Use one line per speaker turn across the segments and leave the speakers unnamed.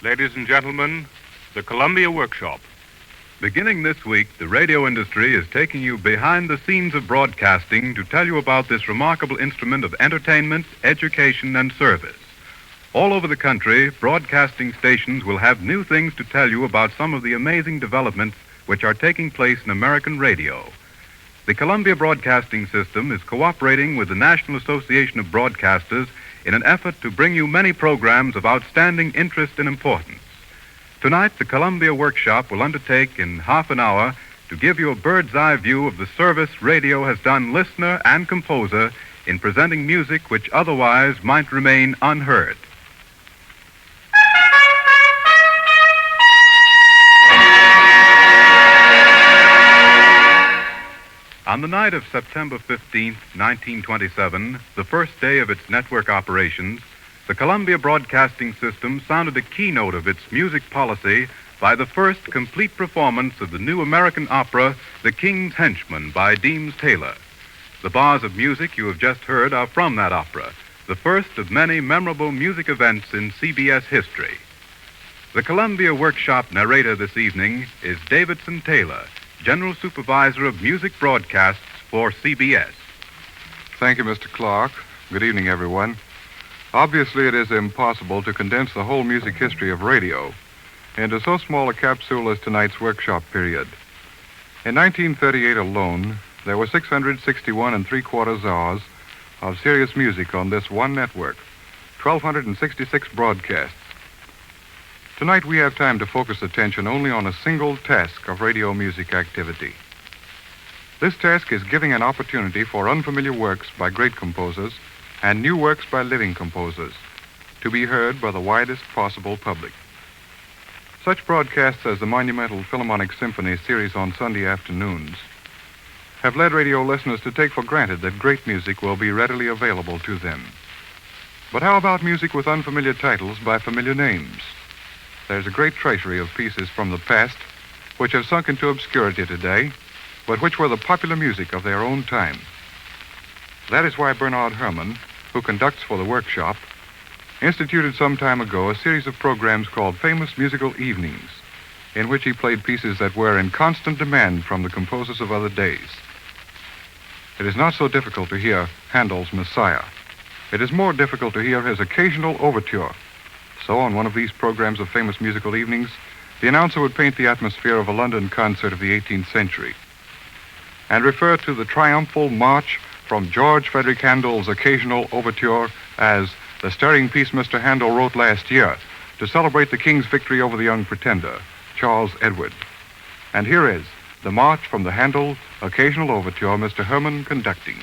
Ladies and gentlemen, the Columbia Workshop.
Beginning this week, the radio industry is taking you behind the scenes of broadcasting to tell you about this remarkable instrument of entertainment, education, and service. All over the country, broadcasting stations will have new things to tell you about some of the amazing developments which are taking place in American radio. The Columbia Broadcasting System is cooperating with the National Association of Broadcasters in an effort to bring you many programs of outstanding interest and importance. Tonight, the Columbia Workshop will undertake in half an hour to give you a bird's-eye view of the service radio has done listener and composer in presenting music which otherwise might remain unheard. On the night of September 15th, 1927, the first day of its network operations, the Columbia Broadcasting System sounded a keynote of its music policy by the first complete performance of the new American opera, The King's Henchman, by Davidson Taylor. The bars of music you have just heard are from that opera, the first of many memorable music events in CBS history. The Columbia Workshop narrator this evening is Davidson Taylor, General Supervisor of Music Broadcasts for CBS.
Thank you, Mr. Clark. Good evening, everyone. Obviously, it is impossible to condense the whole music history of radio into so small a capsule as tonight's workshop period. In 1938 alone, there were 661 3/4 hours of serious music on this one network, 1,266 broadcasts. Tonight we have time to focus attention only on a single task of radio music activity. This task is giving an opportunity for unfamiliar works by great composers and new works by living composers to be heard by the widest possible public. Such broadcasts as the monumental Philharmonic Symphony series on Sunday afternoons have led radio listeners to take for granted that great music will be readily available to them. But how about music with unfamiliar titles by familiar names? There's a great treasury of pieces from the past which have sunk into obscurity today, but which were the popular music of their own time. That is why Bernard Herrmann, who conducts for the workshop, instituted some time ago a series of programs called Famous Musical Evenings, in which he played pieces that were in constant demand from the composers of other days. It is not so difficult to hear Handel's Messiah. It is more difficult to hear his occasional overture. So, on one of these programs of Famous Musical Evenings, the announcer would paint the atmosphere of a London concert of the 18th century and refer to the triumphal march from George Frederick Handel's occasional overture as the stirring piece Mr. Handel wrote last year to celebrate the King's victory over the young pretender, Charles Edward. And here is the march from the Handel occasional overture, Mr. Herrmann conducting.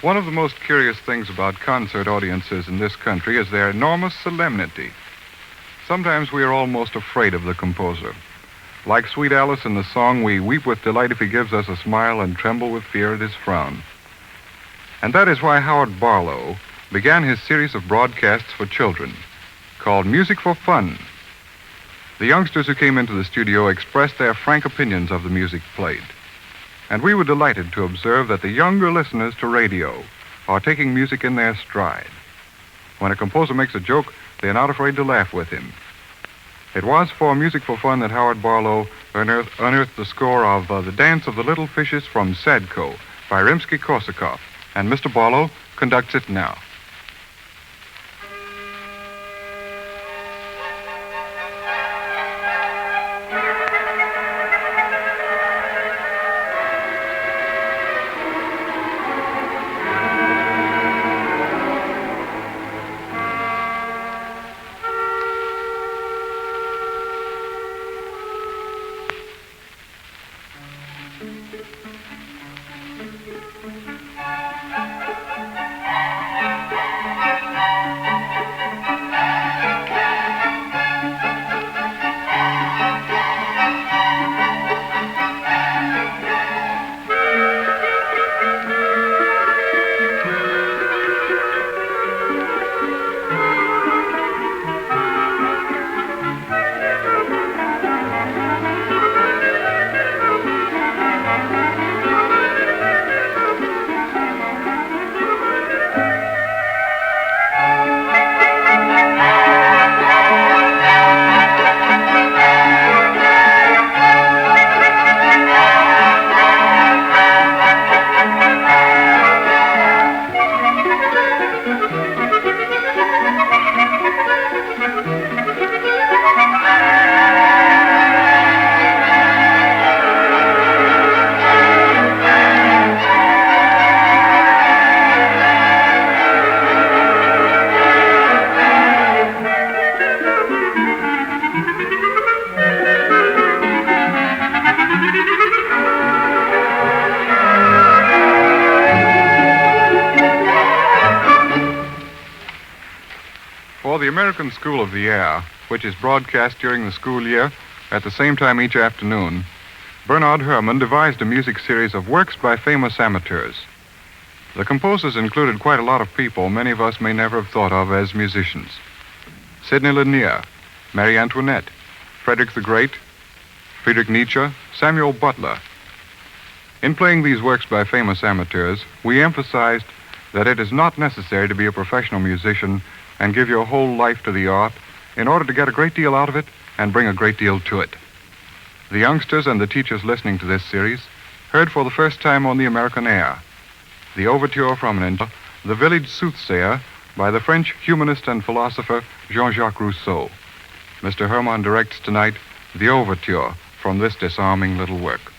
One of the most curious things about concert audiences in this country is their enormous solemnity. Sometimes we are almost afraid of the composer. Like sweet Alice in the song, we weep with delight if he gives us a smile and tremble with fear at his frown. And that is why Howard Barlow began his series of broadcasts for children called Music for Fun. The youngsters who came into the studio expressed their frank opinions of the music played. And we were delighted to observe that the younger listeners to radio are taking music in their stride. When a composer makes a joke, they are not afraid to laugh with him. It was for Music for Fun that Howard Barlow unearthed the score of The Dance of the Little Fishes from Sadko by Rimsky-Korsakov. And Mr. Barlow conducts it now. For the American School of the Air, which is broadcast during the school year at the same time each afternoon, Bernard Herrmann devised a music series of works by famous amateurs. The composers included quite a lot of people many of us may never have thought of as musicians. Sidney Lanier, Marie Antoinette, Frederick the Great, Friedrich Nietzsche, Samuel Butler. In playing these works by famous amateurs, we emphasized that it is not necessary to be a professional musician and give your whole life to the art in order to get a great deal out of it and bring a great deal to it. The youngsters and the teachers listening to this series heard for the first time on the American air the overture from The Village Soothsayer by the French humanist and philosopher Jean-Jacques Rousseau. Mr. Herrmann directs tonight the overture from this disarming little work.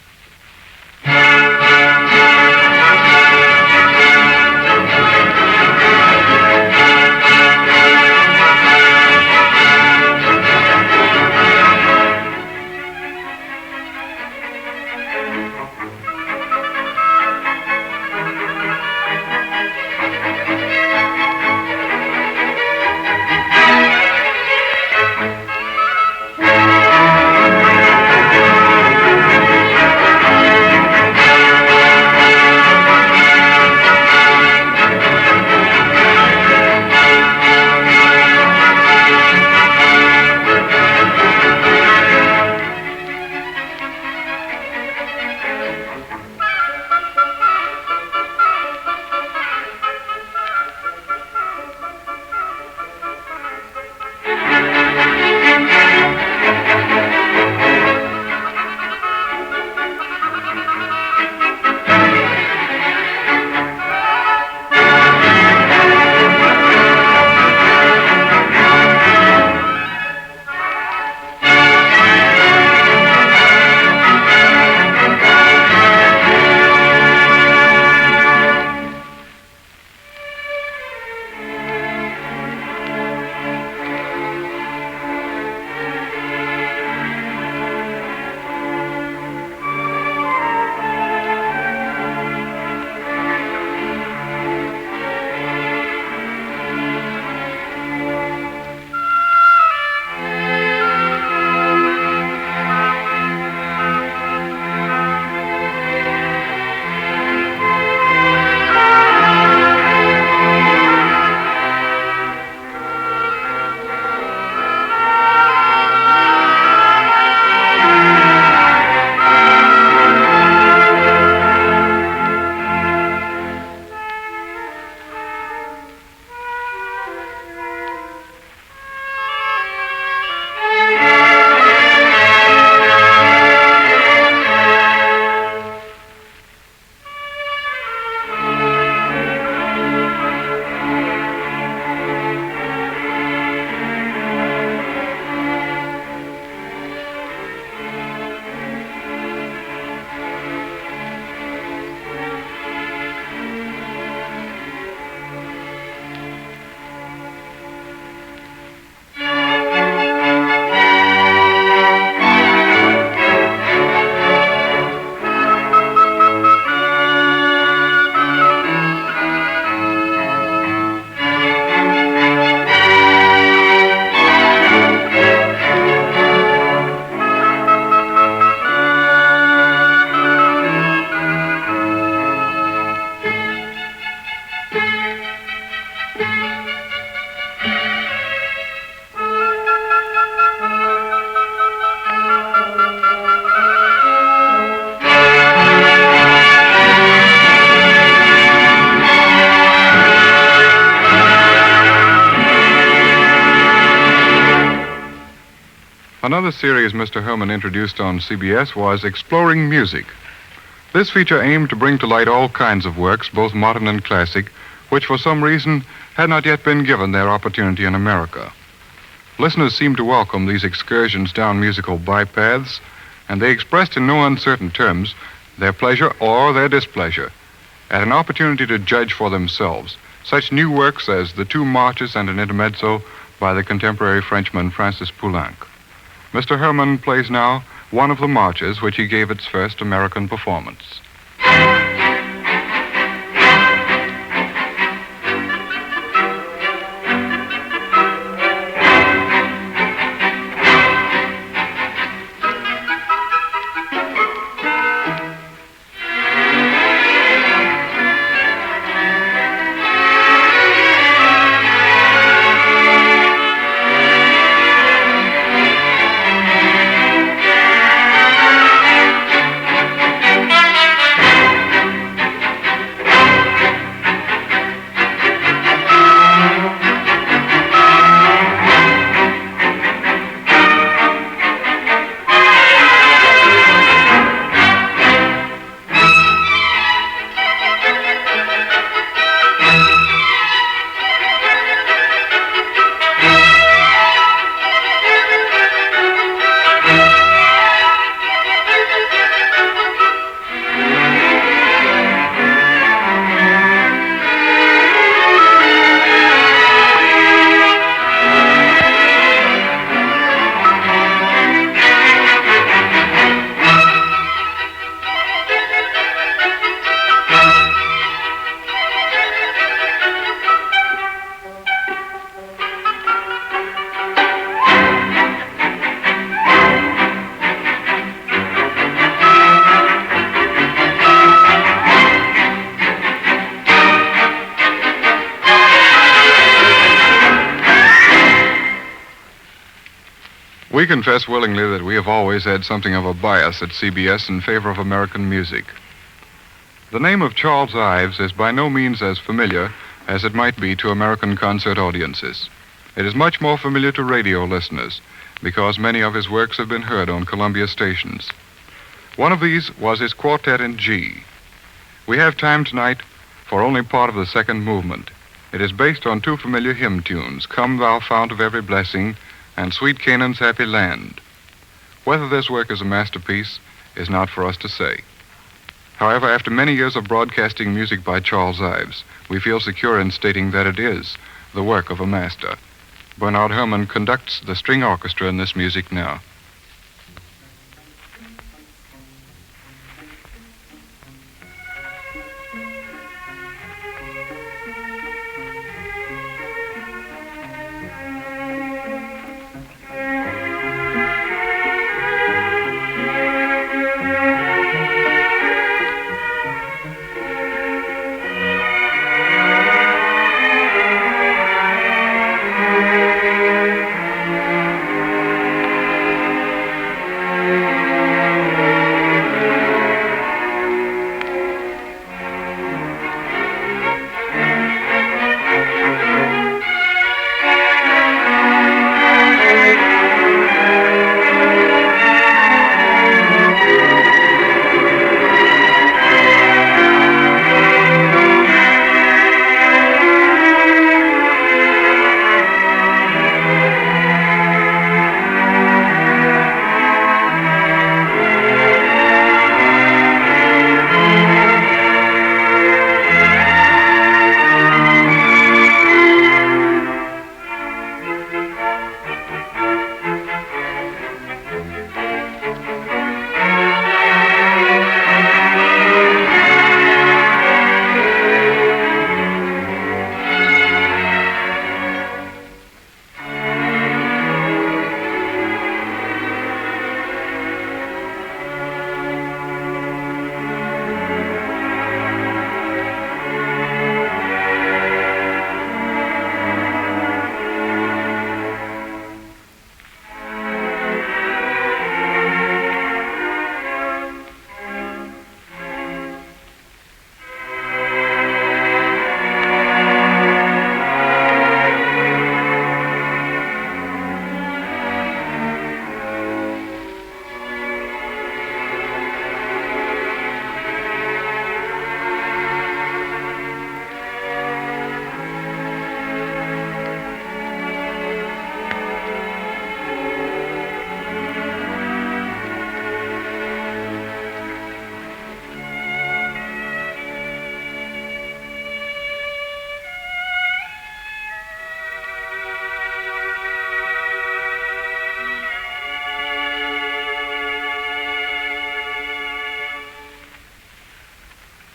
Another series Mr. Herrmann introduced on CBS was Exploring Music. This feature aimed to bring to light all kinds of works, both modern and classic, which for some reason had not yet been given their opportunity in America. Listeners seemed to welcome these excursions down musical bypaths, and they expressed in no uncertain terms their pleasure or their displeasure at an opportunity to judge for themselves such new works as the two marches and an intermezzo by the contemporary Frenchman Francis Poulenc. Mr. Herrmann plays now one of the marches which he gave its first American performance. We confess willingly that we have always had something of a bias at CBS in favor of American music. The name of Charles Ives is by no means as familiar as it might be to American concert audiences. It is much more familiar to radio listeners because many of his works have been heard on Columbia stations. One of these was his Quartet in G. We have time tonight for only part of the second movement. It is based on two familiar hymn tunes, Come Thou Fount of Every Blessing and Sweet Canaan's Happy Land. Whether this work is a masterpiece is not for us to say. However, after many years of broadcasting music by Charles Ives, we feel secure in stating that it is the work of a master. Bernard Herrmann conducts the string orchestra in this music now.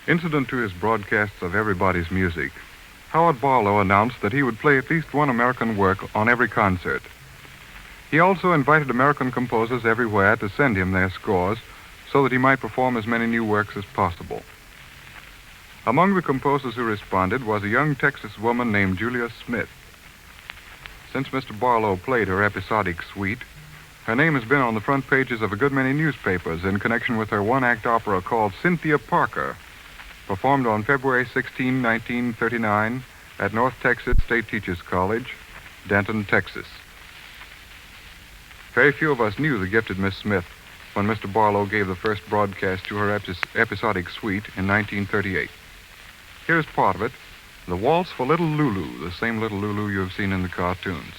Incident to his broadcasts of Everybody's Music, Howard Barlow announced that he would play at least one American work on every concert. He also invited American composers everywhere to send him their scores so that he might perform as many new works as possible. Among the composers who responded was a young Texas woman named Julia Smith. Since Mr. Barlow played her episodic suite, her name has been on the front pages of a good many newspapers in connection with her one-act opera called Cynthia Parker, performed on February 16, 1939, at North Texas State Teachers College, Denton, Texas. Very few of us knew the gifted Miss Smith when Mr. Barlow gave the first broadcast to her episodic suite in 1938. Here's part of it, the Waltz for Little Lulu, the same little Lulu you have seen in the cartoons.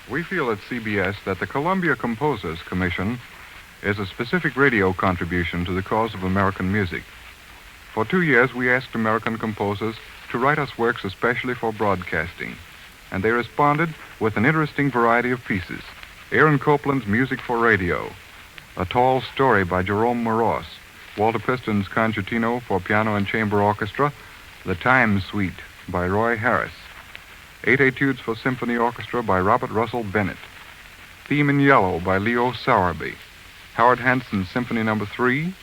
We feel at CBS that the Columbia Composers Commission is a specific radio contribution to the cause of American music. For 2 years, we asked American composers to write us works especially for broadcasting, and they responded with an interesting variety of pieces. Aaron Copland's Music for Radio, A Tall Story by Jerome Moross, Walter Piston's Concertino for Piano and Chamber Orchestra, The Time Suite by Roy Harris, 8 Etudes for Symphony Orchestra by Robert Russell Bennett, Theme in Yellow by Leo Sowerby, Howard Hanson's Symphony No. 3,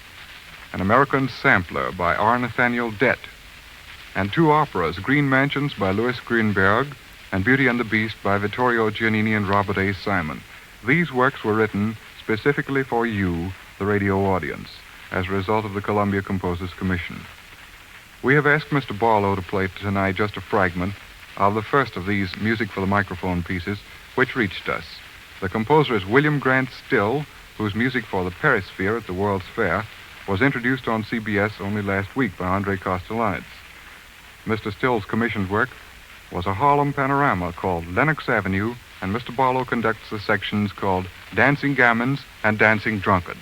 An American Sampler by R. Nathaniel Dett, and 2 operas, Green Mansions by Louis Greenberg and Beauty and the Beast by Vittorio Giannini and Robert A. Simon. These works were written specifically for you, the radio audience, as a result of the Columbia Composers Commission. We have asked Mr. Barlow to play tonight just a fragment of the first of these music for the microphone pieces which reached us. The composer is William Grant Still, whose music for the Perisphere at the World's Fair was introduced on CBS only last week by Andre Kostelanetz. Mr. Still's commissioned work was a Harlem panorama called Lenox Avenue, and Mr. Barlow conducts the sections called Dancing Gammons and Dancing Drunkard.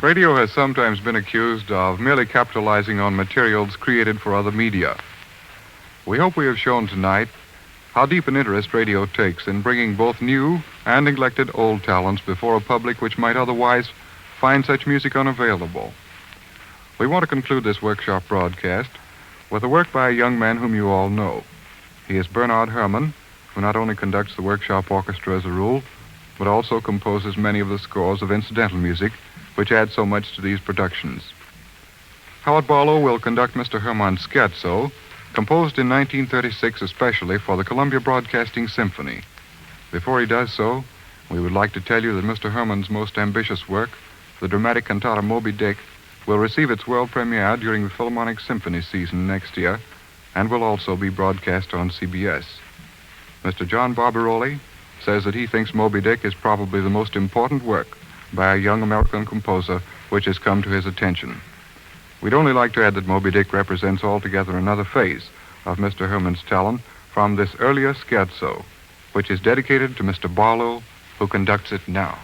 Radio has sometimes been accused of merely capitalizing on materials created for other media. We hope we have shown tonight how deep an interest radio takes in bringing both new and neglected old talents before a public which might otherwise find such music unavailable. We want to conclude this workshop broadcast with a work by a young man whom you all know. He is Bernard Herrmann, who not only conducts the workshop orchestra as a rule, but also composes many of the scores of incidental music which add so much to these productions. Howard Barlow will conduct Mr. Herrmann's scherzo, composed in 1936 especially for the Columbia Broadcasting Symphony. Before he does so, we would like to tell you that Mr. Herrmann's most ambitious work, the dramatic cantata Moby Dick, will receive its world premiere during the Philharmonic Symphony season next year and will also be broadcast on CBS. Mr. John Barbaroli says that he thinks Moby Dick is probably the most important work by a young American composer which has come to his attention. We'd only like to add that Moby Dick represents altogether another phase of Mr. Herrmann's talent from this earlier scherzo, which is dedicated to Mr. Barlow, who conducts it now.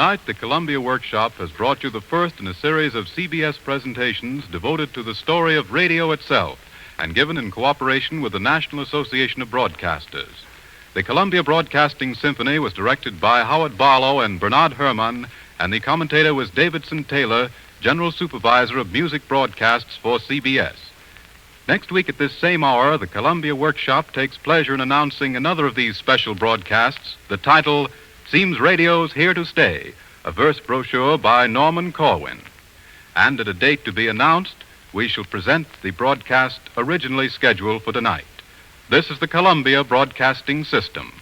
Tonight, the Columbia Workshop has brought you the first in a series of CBS presentations devoted to the story of radio itself and given in cooperation with the National Association of Broadcasters. The Columbia Broadcasting Symphony was directed by Howard Barlow and Bernard Herrmann, and the commentator was Davidson Taylor, General Supervisor of Music Broadcasts for CBS. Next week at this same hour, the Columbia Workshop takes pleasure in announcing another of these special broadcasts, the title, Seems Radio's Here to Stay, a verse brochure by Norman Corwin. And at a date to be announced, we shall present the broadcast originally scheduled for tonight. This is the Columbia Broadcasting System.